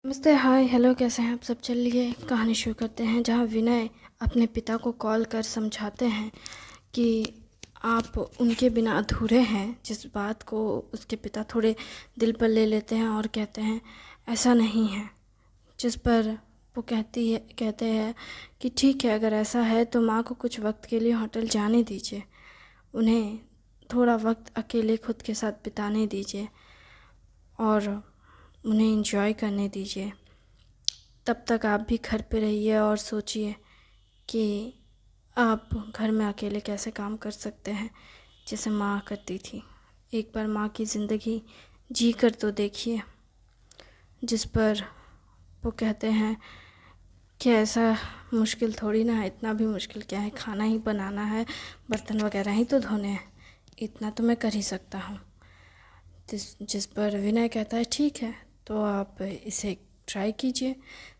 नमस्ते, हाय, हेलो, कैसे हैं आप सब। चलिए कहानी शुरू करते हैं, जहाँ विनय अपने पिता को कॉल कर समझाते हैं कि आप उनके बिना अधूरे हैं। जिस बात को उसके पिता थोड़े दिल पर ले लेते हैं और कहते हैं ऐसा नहीं है। जिस पर वो कहते हैं कि ठीक है, अगर ऐसा है तो माँ को कुछ वक्त के लिए होटल जाने दीजिए, उन्हें थोड़ा वक्त अकेले खुद के साथ बिताने दीजिए और उन्हें एंजॉय करने दीजिए। तब तक आप भी घर पे रहिए और सोचिए कि आप घर में अकेले कैसे काम कर सकते हैं, जैसे माँ करती थी। एक बार माँ की ज़िंदगी जी कर तो देखिए। जिस पर वो कहते हैं कि ऐसा मुश्किल थोड़ी ना है, इतना भी मुश्किल क्या है, खाना ही बनाना है, बर्तन वगैरह ही तो धोने हैं, इतना तो मैं कर ही सकता हूँ। जिस पर विनय कहता है ठीक है, तो आप इसे ट्राई कीजिए।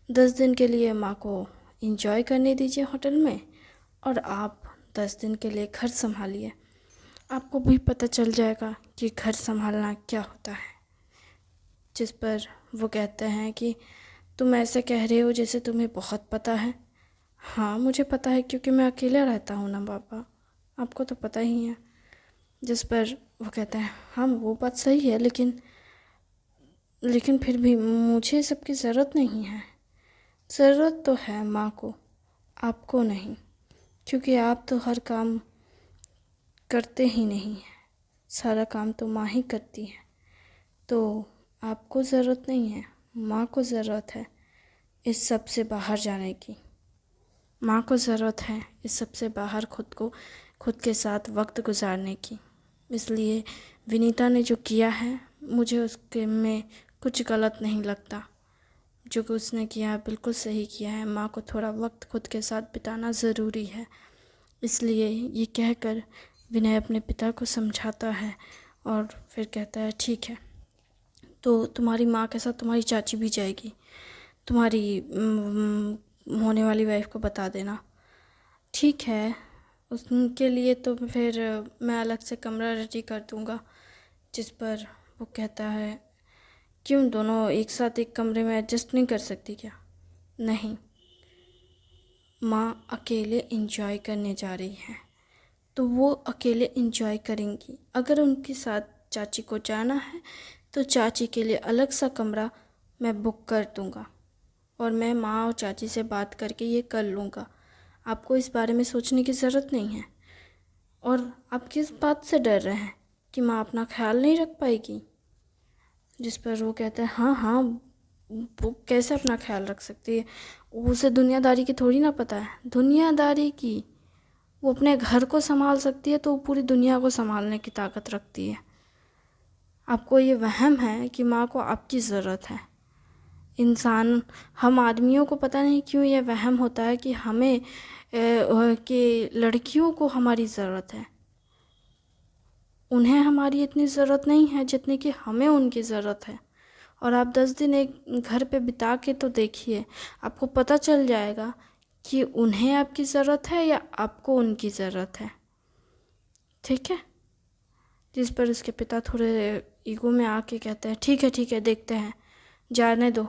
10 दिन के लिए माँ को इंजॉय करने दीजिए होटल में, और आप 10 दिन के लिए घर संभालिए। आपको भी पता चल जाएगा कि घर संभालना क्या होता है। जिस पर वो कहते हैं कि तुम ऐसे कह रहे हो जैसे तुम्हें बहुत पता है। हाँ, मुझे पता है, क्योंकि मैं अकेला रहता हूँ ना पापा, आपको तो पता ही है। जिस पर वो कहते हैं हाँ, वो बात सही है, लेकिन फिर भी मुझे सबकी ज़रूरत नहीं है। ज़रूरत तो है माँ को, आपको नहीं, क्योंकि आप तो हर काम करते ही नहीं हैं, सारा काम तो माँ ही करती है। तो आपको ज़रूरत नहीं है, माँ को ज़रूरत है इस सब से बाहर जाने की। माँ को ज़रूरत है इस सब से बाहर खुद के साथ वक्त गुजारने की। इसलिए विनीता ने जो किया है, मुझे उसके में कुछ गलत नहीं लगता। जो कि उसने किया है बिल्कुल सही किया है। माँ को थोड़ा वक्त खुद के साथ बिताना ज़रूरी है। इसलिए ये कहकर विनय अपने पिता को समझाता है और फिर कहता है ठीक है, तो तुम्हारी माँ के साथ तुम्हारी चाची भी जाएगी, तुम्हारी होने वाली वाइफ को बता देना। ठीक है, उसके लिए तो फिर मैं अलग से कमरा रेडी कर दूँगा। जिस पर वो कहता है क्यों, दोनों एक साथ एक कमरे में एडजस्ट नहीं कर सकती क्या? नहीं, माँ अकेले इंजॉय करने जा रही है, तो वो अकेले इंजॉय करेंगी। अगर उनके साथ चाची को जाना है तो चाची के लिए अलग सा कमरा मैं बुक कर दूँगा, और मैं माँ और चाची से बात करके ये कर लूँगा। आपको इस बारे में सोचने की ज़रूरत नहीं है। और आप किस बात से डर रहे हैं कि माँ अपना ख्याल नहीं रख पाएगी? जिस पर वो कहता है हाँ हाँ, वो कैसे अपना ख्याल रख सकती है, उसे दुनियादारी की थोड़ी ना पता है। दुनियादारी की, वो अपने घर को संभाल सकती है तो वो पूरी दुनिया को संभालने की ताकत रखती है। आपको ये वहम है कि माँ को आपकी ज़रूरत है। हम आदमियों को पता नहीं क्यों ये वहम होता है कि कि लड़कियों को हमारी ज़रूरत है। उन्हें हमारी इतनी ज़रूरत नहीं है जितनी कि हमें उनकी ज़रूरत है। और आप 10 दिन एक घर पे बिता के तो देखिए, आपको पता चल जाएगा कि उन्हें आपकी ज़रूरत है या आपको उनकी ज़रूरत है। ठीक है? जिस पर उसके पिता थोड़े ईगो में आके कहते हैं ठीक है, देखते हैं, जाने दो,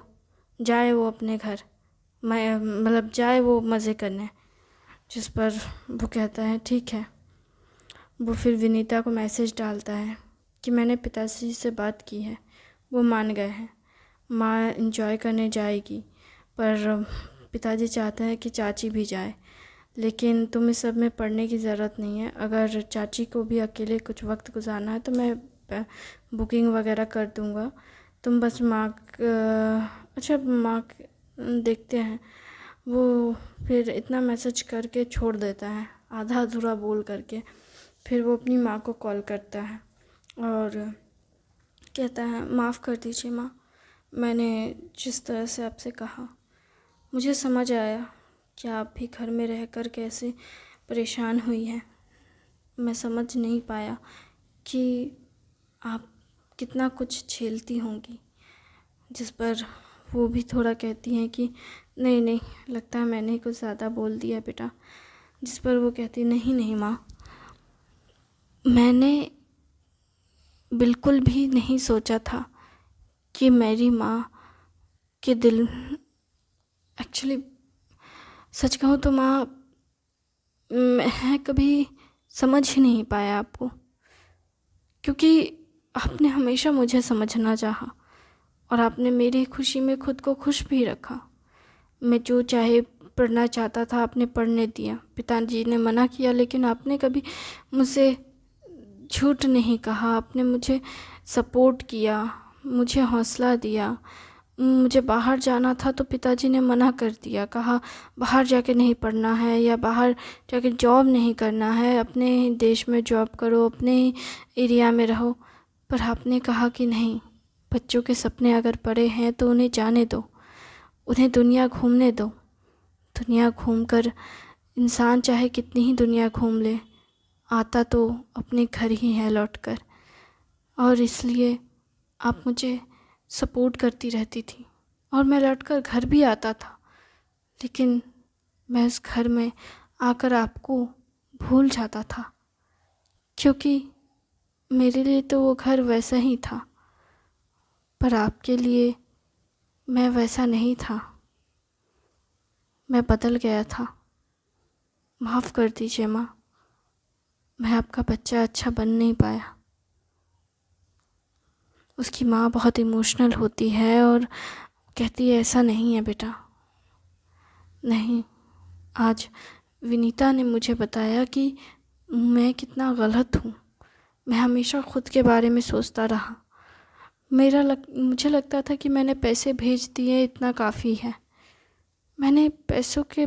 जाए वो अपने घर, मैं मतलब जाए वो मज़े करने। जिस पर वो कहता है ठीक है। वो फिर विनीता को मैसेज डालता है कि मैंने पिताजी से बात की है, वो मान गए हैं, माँ इंजॉय करने जाएगी, पर पिताजी चाहते हैं कि चाची भी जाए। लेकिन तुम इस सब में पढ़ने की ज़रूरत नहीं है। अगर चाची को भी अकेले कुछ वक्त गुजारना है तो मैं बुकिंग वगैरह कर दूँगा। तुम बस अच्छा माँ देखते हैं। वो फिर इतना मैसेज करके छोड़ देता है, आधा अधूरा बोल करके। फिर वो अपनी माँ को कॉल करता है और कहता है माफ़ कर दीजिए माँ, मैंने जिस तरह से आपसे कहा, मुझे समझ आया कि आप भी घर में रहकर कैसे परेशान हुई हैं। मैं समझ नहीं पाया कि आप कितना कुछ झेलती होंगी। जिस पर वो भी थोड़ा कहती हैं कि नहीं, लगता है मैंने कुछ ज़्यादा बोल दिया बेटा। जिस पर वो कहती नहीं माँ, मैंने बिल्कुल भी नहीं सोचा था कि मेरी माँ के दिल, एक्चुअली सच कहूँ तो माँ, मैं कभी समझ ही नहीं पाया आपको, क्योंकि आपने हमेशा मुझे समझना चाहा और आपने मेरी खुशी में खुद को खुश भी रखा। मैं जो चाहे पढ़ना चाहता था आपने पढ़ने दिया, पिताजी ने मना किया लेकिन आपने कभी मुझसे झूठ नहीं कहा, आपने मुझे सपोर्ट किया, मुझे हौसला दिया। मुझे बाहर जाना था तो पिताजी ने मना कर दिया, कहा बाहर जाके नहीं पढ़ना है या बाहर जाके जॉब नहीं करना है, अपने देश में जॉब करो, अपने एरिया में रहो। पर आपने कहा कि नहीं, बच्चों के सपने अगर बड़े हैं तो उन्हें जाने दो, उन्हें दुनिया घूमने दो। दुनिया घूमकर इंसान चाहे कितनी ही दुनिया घूम ले, आता तो अपने घर ही है लौट कर। और इसलिए आप मुझे सपोर्ट करती रहती थी और मैं लौटकर घर भी आता था, लेकिन मैं उस घर में आकर आपको भूल जाता था, क्योंकि मेरे लिए तो वो घर वैसा ही था, पर आपके लिए मैं वैसा नहीं था। मैं बदल गया था। माफ़ कर दीजिए माँ, मैं आपका बच्चा अच्छा बन नहीं पाया। उसकी माँ बहुत इमोशनल होती है और कहती है ऐसा नहीं है बेटा। नहीं, आज विनीता ने मुझे बताया कि मैं कितना गलत हूँ। मैं हमेशा खुद के बारे में सोचता रहा। मुझे लगता था कि मैंने पैसे भेज दिए, इतना काफ़ी है। मैंने पैसों के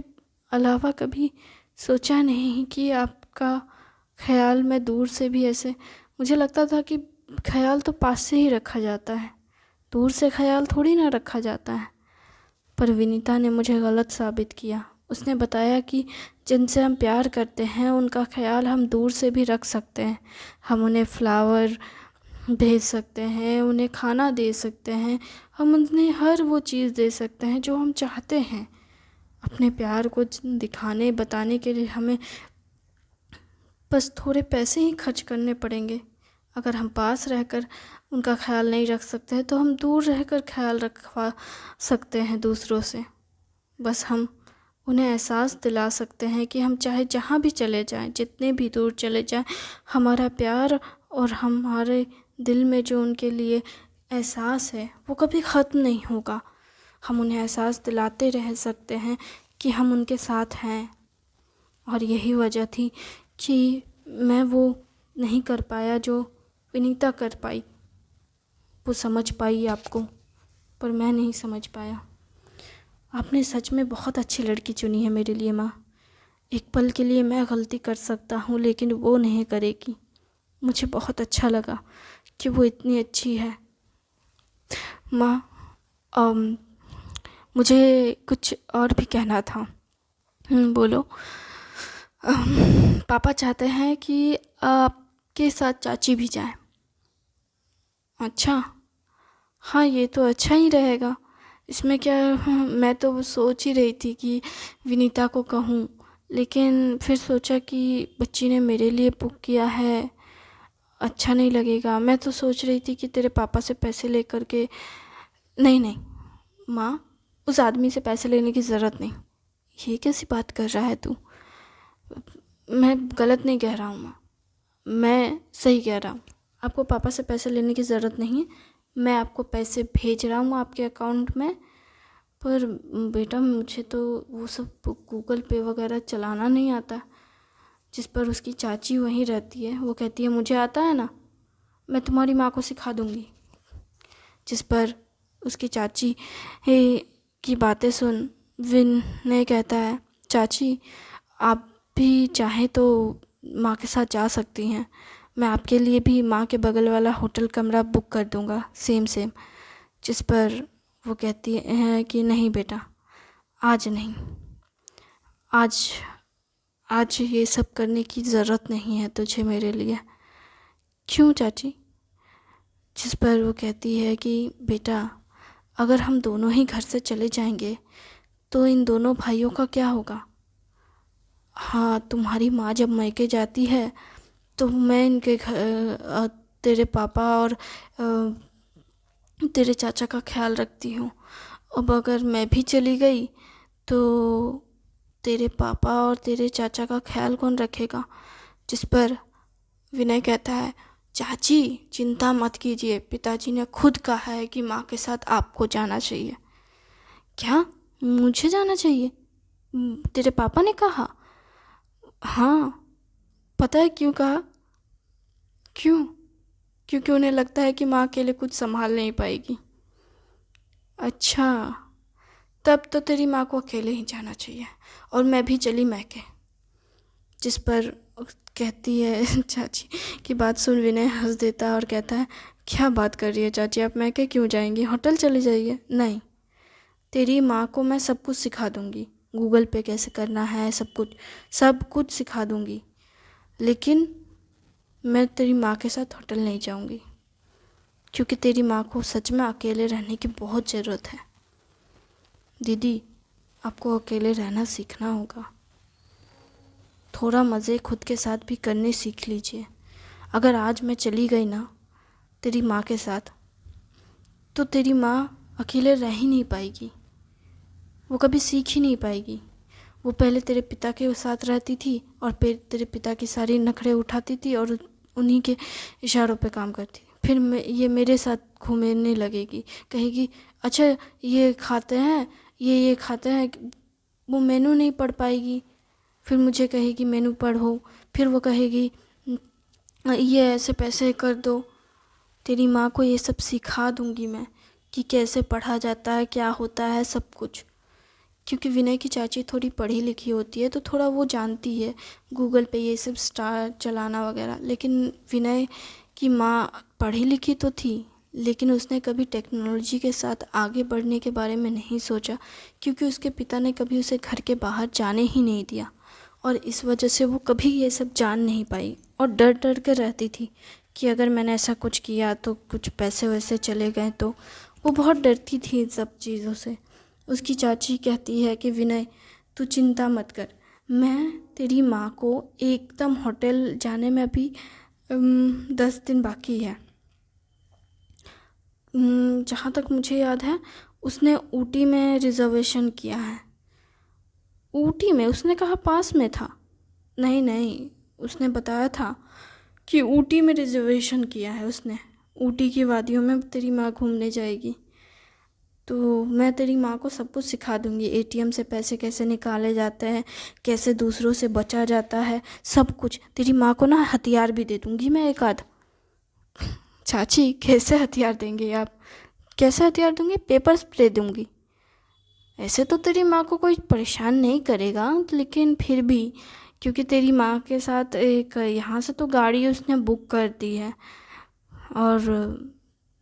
अलावा कभी सोचा नहीं कि आपका ख्याल मैं दूर से भी ऐसे, मुझे लगता था कि ख्याल तो पास से ही रखा जाता है, दूर से ख्याल थोड़ी ना रखा जाता है। पर विनीता ने मुझे गलत साबित किया। उसने बताया कि जिनसे हम प्यार करते हैं उनका ख्याल हम दूर से भी रख सकते हैं। हम उन्हें फ्लावर भेज सकते हैं, उन्हें खाना दे सकते हैं, हम उन्हें हर वो चीज़ दे सकते हैं जो हम चाहते हैं। अपने प्यार को दिखाने बताने के लिए हमें बस थोड़े पैसे ही खर्च करने पड़ेंगे। अगर हम पास रहकर उनका ख्याल नहीं रख सकते हैं तो हम दूर रहकर ख्याल रखवा सकते हैं दूसरों से। बस हम उन्हें एहसास दिला सकते हैं कि हम चाहे जहाँ भी चले जाएं, जितने भी दूर चले जाएं, हमारा प्यार और हमारे दिल में जो उनके लिए एहसास है वो कभी ख़त्म नहीं होगा। हम उन्हें एहसास दिलाते रह सकते हैं कि हम उनके साथ हैं। और यही वजह थी कि मैं वो नहीं कर पाया जो विनीता कर पाई। वो समझ पाई आपको, पर मैं नहीं समझ पाया। आपने सच में बहुत अच्छी लड़की चुनी है मेरे लिए माँ। एक पल के लिए मैं गलती कर सकता हूँ लेकिन वो नहीं करेगी। मुझे बहुत अच्छा लगा कि वो इतनी अच्छी है। माँ, मुझे कुछ और भी कहना था। बोलो। पापा चाहते हैं कि आपके साथ चाची भी जाए। अच्छा, हाँ ये तो अच्छा ही रहेगा। इसमें क्या, मैं तो सोच ही रही थी कि विनीता को कहूँ, लेकिन फिर सोचा कि बच्ची ने मेरे लिए बुक किया है, अच्छा नहीं लगेगा। मैं तो सोच रही थी कि तेरे पापा से पैसे लेकर के, नहीं नहीं माँ, उस आदमी से पैसे लेने की ज़रूरत नहीं। ये कैसी बात कर रहा है तू? मैं गलत नहीं कह रहा हूँ माँ, मैं सही कह रहा हूँ। आपको पापा से पैसे लेने की ज़रूरत नहीं है। मैं आपको पैसे भेज रहा हूँ आपके अकाउंट में। पर बेटा मुझे तो वो सब गूगल पे वगैरह चलाना नहीं आता, जिस पर उसकी चाची वहीं रहती है। वो कहती है मुझे आता है ना, मैं तुम्हारी माँ को सिखा दूँगी। जिस पर उसकी चाची की बातें सुन विनय कहता है चाची आप भी चाहें तो माँ के साथ जा सकती हैं, मैं आपके लिए भी माँ के बगल वाला होटल कमरा बुक कर दूँगा सेम। जिस पर वो कहती है कि नहीं बेटा, आज नहीं, आज ये सब करने की ज़रूरत नहीं है तुझे मेरे लिए। क्यों चाची? जिस पर वो कहती है कि बेटा अगर हम दोनों ही घर से चले जाएंगे तो इन दोनों भाइयों का क्या होगा? हाँ, तुम्हारी माँ जब मायके जाती है तो मैं इनके घर तेरे पापा और तेरे चाचा का ख्याल रखती हूँ। अब अगर मैं भी चली गई तो तेरे पापा और तेरे चाचा का ख्याल कौन रखेगा? जिस पर विनय कहता है, चाची चिंता मत कीजिए, पिताजी ने खुद कहा है कि माँ के साथ आपको जाना चाहिए। क्या? मुझे जाना चाहिए? तेरे पापा ने कहा? हाँ। पता है क्यों कहा? क्यों? क्योंकि उन्हें लगता है कि माँ अकेले कुछ संभाल नहीं पाएगी। अच्छा, तब तो तेरी माँ को अकेले ही जाना चाहिए और मैं भी चली मैके। जिस पर कहती है चाची की बात सुन विनय हंस देता है और कहता है, क्या बात कर रही है चाची, आप मैके क्यों जाएंगी? होटल चली जाइए। नहीं, तेरी माँ को मैं सब कुछ सिखा दूंगी, गूगल पे कैसे करना है, सब कुछ सिखा दूंगी, लेकिन मैं तेरी माँ के साथ होटल नहीं जाऊंगी क्योंकि तेरी माँ को सच में अकेले रहने की बहुत ज़रूरत है। दीदी, आपको अकेले रहना सीखना होगा, थोड़ा मज़े खुद के साथ भी करने सीख लीजिए। अगर आज मैं चली गई ना तेरी माँ के साथ, तो तेरी माँ अकेले रह ही नहीं पाएगी, वो कभी सीख ही नहीं पाएगी। वो पहले तेरे पिता के साथ रहती थी और फिर तेरे पिता की सारी नखरे उठाती थी और उन्हीं के इशारों पे काम करती थी। फिर ये मेरे साथ घूमने लगेगी, कहेगी अच्छा ये खाते हैं, ये खाते हैं। वो मेनू नहीं पढ़ पाएगी, फिर मुझे कहेगी मेनू पढ़ो, फिर वो कहेगी ये ऐसे पैसे कर दो। तेरी माँ को ये सब सिखा दूंगी मैं कि कैसे पढ़ा जाता है, क्या होता है, सब कुछ। क्योंकि विनय की चाची थोड़ी पढ़ी लिखी होती है तो थोड़ा वो जानती है गूगल पे ये सब स्टार चलाना वगैरह, लेकिन विनय की माँ पढ़ी लिखी तो थी लेकिन उसने कभी टेक्नोलॉजी के साथ आगे बढ़ने के बारे में नहीं सोचा, क्योंकि उसके पिता ने कभी उसे घर के बाहर जाने ही नहीं दिया और इस वजह से वो कभी ये सब जान नहीं पाई और डर डर कर रहती थी कि अगर मैंने ऐसा कुछ किया तो कुछ पैसे वैसे चले गए, तो वो बहुत डरती थी इन सब चीज़ों से। उसकी चाची कहती है कि विनय तू चिंता मत कर, मैं तेरी माँ को एकदम होटल जाने में अभी 10 दिन बाकी है। जहाँ तक मुझे याद है उसने ऊटी में रिजर्वेशन किया है। ऊटी में? उसने कहा पास में था। नहीं नहीं, उसने बताया था कि ऊटी में रिजर्वेशन किया है उसने। ऊटी की वादियों में तेरी माँ घूमने जाएगी, तो मैं तेरी माँ को सब कुछ सिखा दूंगी, एटीएम से पैसे कैसे निकाले जाते हैं, कैसे दूसरों से बचा जाता है, सब कुछ। तेरी माँ को ना हथियार भी दे दूंगी मैं एक आध। चाची कैसे हथियार देंगे आप? कैसे हथियार दूंगी? पेपर स्प्रे दूंगी। ऐसे तो तेरी माँ को कोई परेशान नहीं करेगा, लेकिन फिर भी क्योंकि तेरी माँ के साथ एक यहाँ से तो गाड़ी उसने बुक कर दी है और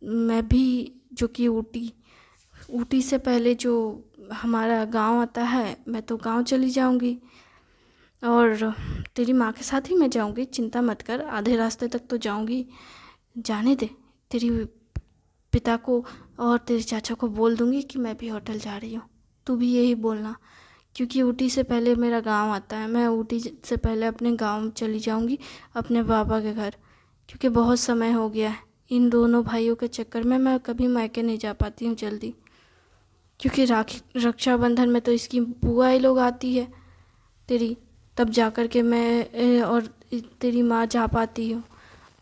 मैं भी, जो कि ऊटी से पहले जो हमारा गांव आता है, मैं तो गांव चली जाऊंगी और तेरी माँ के साथ ही मैं जाऊंगी। चिंता मत कर, आधे रास्ते तक तो जाऊंगी। जाने दे, तेरी पिता को और तेरे चाचा को बोल दूंगी कि मैं भी होटल जा रही हूँ। तू भी यही बोलना, क्योंकि ऊटी से पहले मेरा गांव आता है। मैं ऊटी से पहले अपने गांव चली जाऊंगी, अपने पापा के घर, क्योंकि बहुत समय हो गया है। इन दोनों भाइयों के चक्कर में मैं कभी मायके नहीं जा पाती हूँ जल्दी, क्योंकि रक्षाबंधन में तो इसकी बुआ ही लोग आती है तेरी, तब जा कर के मैं और तेरी माँ जा पाती हूँ।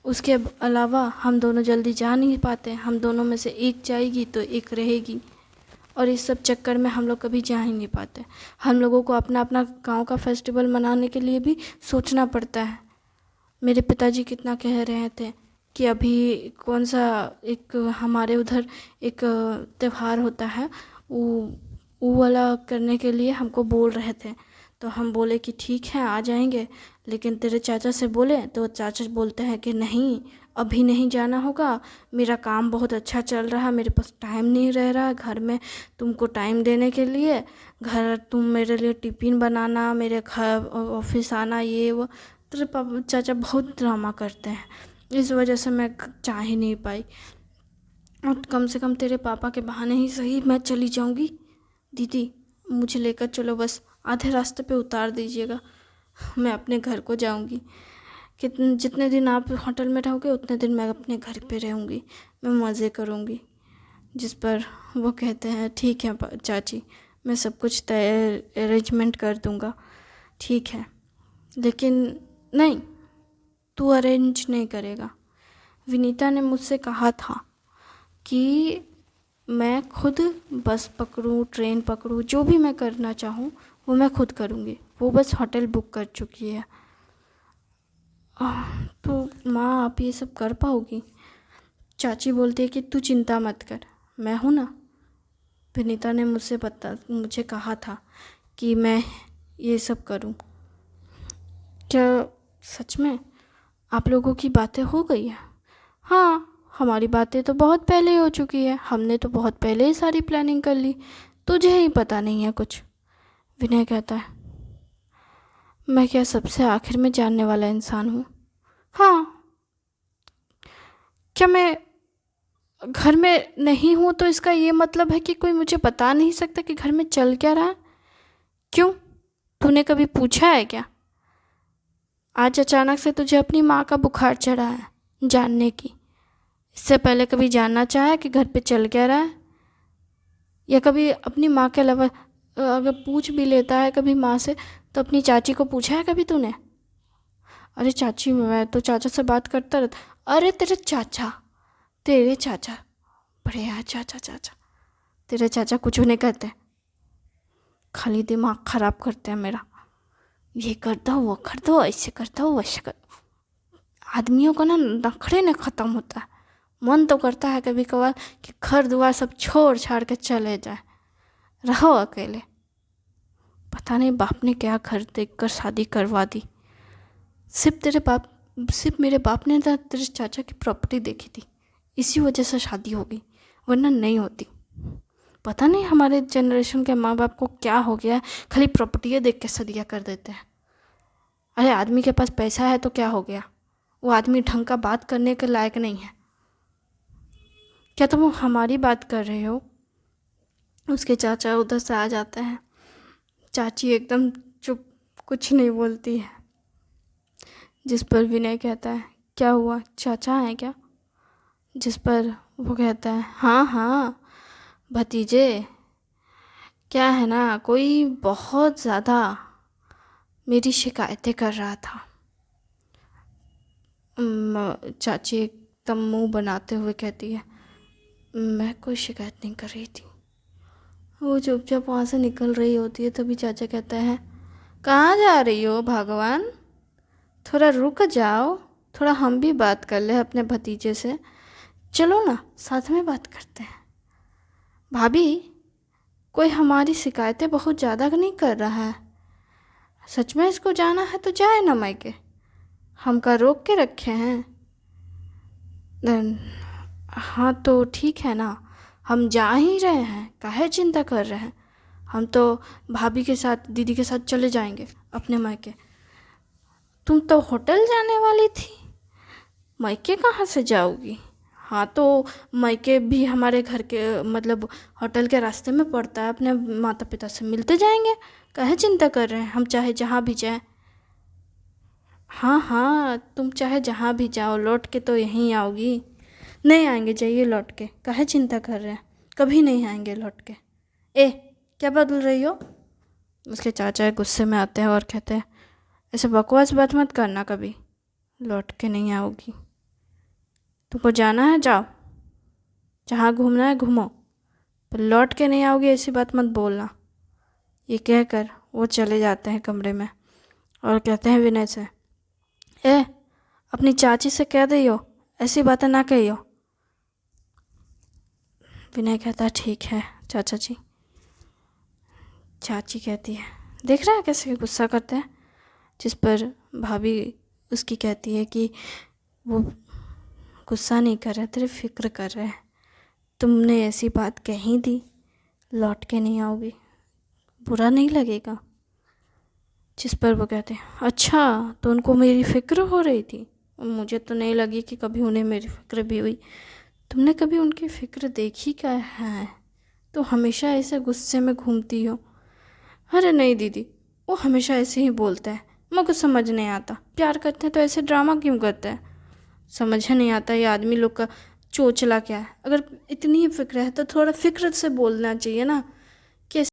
उसके अलावा हम दोनों जल्दी जा नहीं पाते, हम दोनों में से एक जाएगी तो एक रहेगी और इस सब चक्कर में हम लोग कभी जा ही नहीं पाते। हम लोगों को अपना अपना गांव का फेस्टिवल मनाने के लिए भी सोचना पड़ता है। मेरे पिताजी कितना कह रहे थे कि अभी कौन सा एक हमारे उधर एक त्यौहार होता है, वो वाला करने के लिए हमको बोल रहे थे। तो हम बोले कि ठीक है आ जाएंगे, लेकिन तेरे चाचा से बोले तो चाचा बोलते हैं कि नहीं अभी नहीं जाना होगा, मेरा काम बहुत अच्छा चल रहा है, मेरे पास टाइम नहीं रह रहा घर में तुमको टाइम देने के लिए। घर तुम मेरे लिए टिफ़िन बनाना, मेरे घर ऑफिस आना, ये वो। तेरे पापा चाचा बहुत ड्रामा करते हैं, इस वजह से मैं जा ही नहीं पाई। और कम से कम तेरे पापा के बहाने ही सही मैं चली जाऊंगी। दीदी मुझे लेकर चलो, बस आधे रास्ते पे उतार दीजिएगा, मैं अपने घर को जाऊंगी। जितने दिन आप होटल में रहोगे उतने दिन मैं अपने घर पे रहूंगी, मैं मज़े करूंगी। जिस पर वो कहते हैं ठीक है चाची, मैं सब कुछ तय अरेंजमेंट कर दूँगा, ठीक है, लेकिन नहीं, तू अरेंज नहीं करेगा। विनीता ने मुझसे कहा था कि मैं खुद बस पकड़ूं, ट्रेन पकड़ूं, जो भी मैं करना चाहूं वो मैं खुद करूंगी। वो बस होटल बुक कर चुकी है। तो माँ, आप ये सब कर पाओगी? चाची बोलती है कि तू चिंता मत कर, मैं हूँ ना। विनीता ने मुझे कहा था कि मैं ये सब करूं। क्या सच में आप लोगों की बातें हो गई है? हाँ, हमारी बातें तो बहुत पहले हो चुकी है, हमने तो बहुत पहले ही सारी प्लानिंग कर ली, तुझे ही पता नहीं है कुछ। विनय कहता है, मैं क्या सबसे आखिर में जानने वाला इंसान हूँ? हाँ, क्या मैं घर में नहीं हूँ तो इसका ये मतलब है कि कोई मुझे बता नहीं सकता कि घर में चल क्या रहा है? क्यों, तूने कभी पूछा है क्या? आज अचानक से तुझे अपनी माँ का बुखार चढ़ा है जानने की। इससे पहले कभी जानना चाहा कि घर पे चल क्या रहा है? या कभी अपनी माँ के अलावा अगर पूछ भी लेता है कभी माँ से, तो अपनी चाची को पूछा है कभी तूने? अरे चाची, मैं तो चाचा से बात करता रहता। अरे तेरे चाचा बड़े यार, चाचा चाचा, तेरे चाचा कुछ नहीं कहते, खाली दिमाग ख़राब करते हैं मेरा। ये कर दो, वो कर दो, ऐसे कर दो, वैसे कर। आदमियों का ना नखरे न ख़त्म होता है। मन तो करता है कभी कभार कि घर दुआर सब छोड़ छाड़ के चले जाए, रहो अकेले। पता नहीं बाप ने क्या घर देख कर शादी करवा दी। सिर्फ मेरे बाप ने ना तेरे चाचा की प्रॉपर्टी देखी थी, इसी वजह से शादी हो गई, वरना नहीं होती। पता नहीं हमारे जनरेशन के माँ बाप को क्या हो गया है, खाली प्रॉपर्टी देख के शादियाँ कर देते हैं। अरे आदमी के पास पैसा है तो क्या हो गया, वो आदमी ढंग का बात करने के लायक नहीं है। क्या तुम हमारी बात कर रहे हो? उसके चाचा उधर से आ जाते हैं। चाची एकदम चुप, कुछ नहीं बोलती है। जिस पर विनय कहता है, क्या हुआ, चाचा हैं क्या? जिस पर वो कहता है, हाँ हाँ भतीजे, क्या है ना, कोई बहुत ज़्यादा मेरी शिकायतें कर रहा था। चाची एकदम मुंह बनाते हुए कहती है, मैं कोई शिकायत नहीं कर रही थी। वो चुपचाप वहाँ से निकल रही होती है, तभी चाचा कहता है, कहाँ जा रही हो भगवान, थोड़ा रुक जाओ, थोड़ा हम भी बात कर ले अपने भतीजे से, चलो ना साथ में बात करते हैं। भाभी, कोई हमारी शिकायतें बहुत ज़्यादा नहीं कर रहा है, सच में इसको जाना है तो जाए ना मायके, हम का रोक के रखे हैं। हाँ तो ठीक है ना, हम जा ही रहे हैं, काहे चिंता कर रहे हैं, हम तो भाभी के साथ, दीदी के साथ चले जाएंगे अपने मायके। तुम तो होटल जाने वाली थी, मायके कहाँ से जाओगी? हाँ तो मायके भी हमारे घर के मतलब होटल के रास्ते में पड़ता है, अपने माता पिता से मिलते जाएंगे, काहे चिंता कर रहे हैं, हम चाहे जहाँ भी जाएं। हाँ हाँ, तुम चाहे जहाँ भी जाओ, लौट के तो यहीं आओगी। नहीं आएंगे, जाइए लौट के, काहे चिंता कर रहे हैं, कभी नहीं आएंगे लौट के। ए, क्या बदल रही हो? उसके चाचा गुस्से में आते हैं और कहते हैं, ऐसे बकवास बात मत करना, कभी लौट के नहीं आओगी। तुमको जाना है जाओ, जहाँ घूमना है घूमो, पर लौट के नहीं आओगी ऐसी बात मत बोलना। ये कहकर वो चले जाते हैं कमरे में और कहते हैं विनय से, ए, अपनी चाची से कह दियो ऐसी बातें ना कहियो। विनय कहता है, ठीक है चाचा जी। चाची कहती है, देख रहा है कैसे गुस्सा करते हैं? जिस पर भाभी उसकी कहती है कि वो गुस्सा नहीं कर रहे, तेरे फिक्र कर रहे हैं, तुमने ऐसी बात कही दी, लौट के नहीं आओगी, बुरा नहीं लगेगा? जिस पर वो कहते हैं, अच्छा तो उनको मेरी फ़िक्र हो रही थी, मुझे तो नहीं लगी कि कभी उन्हें मेरी फ़िक्र भी हुई। तुमने कभी उनकी फ़िक्र देखी क्या है? तो हमेशा ऐसे गुस्से में घूमती हो। अरे नहीं दीदी, वो हमेशा ऐसे ही बोलते हैं, मेरे को समझ नहीं आता, प्यार करते हैं तो ऐसे ड्रामा क्यों करते हैं, समझ नहीं आता ये आदमी लोग का चोचला क्या है? अगर इतनी ही फ़िक्र है तो थोड़ा फ़िक्र से बोलना चाहिए ना।